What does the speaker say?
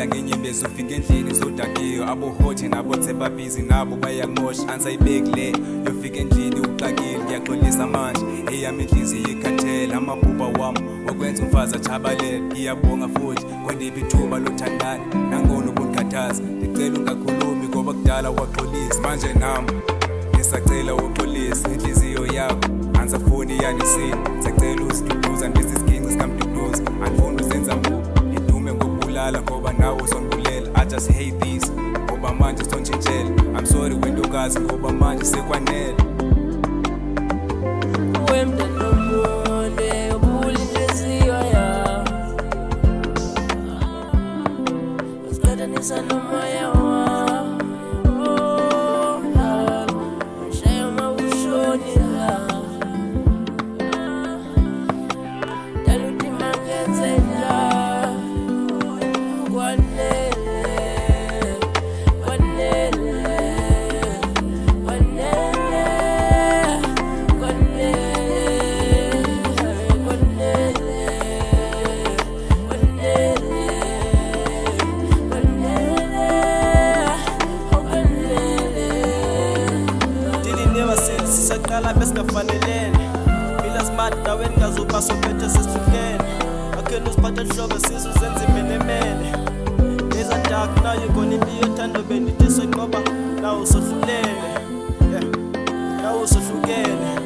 Ngicela ngenyembezi ufike endlini zodakiyo abohoti nabo sebabhizi nabo bayamosha ansayibeki le yofika endlini uxakile ngiyaxolisa manje eyami inhliziyo ikhathele amaphupha wami wakwenza umfazi ajabalele ngiyabonga futhi kwandipha ithuba lothandana nangona ubukhathaza ngicela ungakhulumi ngoba kudala waxolisa manje nami ngisacela uxolisa inhliziyo yakho ansafuni yanisini sacela usiduduza ngesisiginci sikamduduza andifuni uzenza idume ngokubulala ngoba nawe uzongibulela I just hate this ngoba manje sontshintshela I'm sorry wentokazi ngoba manje sekwanele wemntana omude ubula inhliziyo yami usiqhathanisa nomoya wami ngishaya uma ushoni la dala uthi mangenzela kwanele sisaqala besingafanelene mina smart nawe ningazuba sophethe sesihlukene akhena usiphatha hlobo sizo zenza imenemene leza dark nayo khona impiyo thando bendithi soqoba nawo sohlulene nawo sohlukene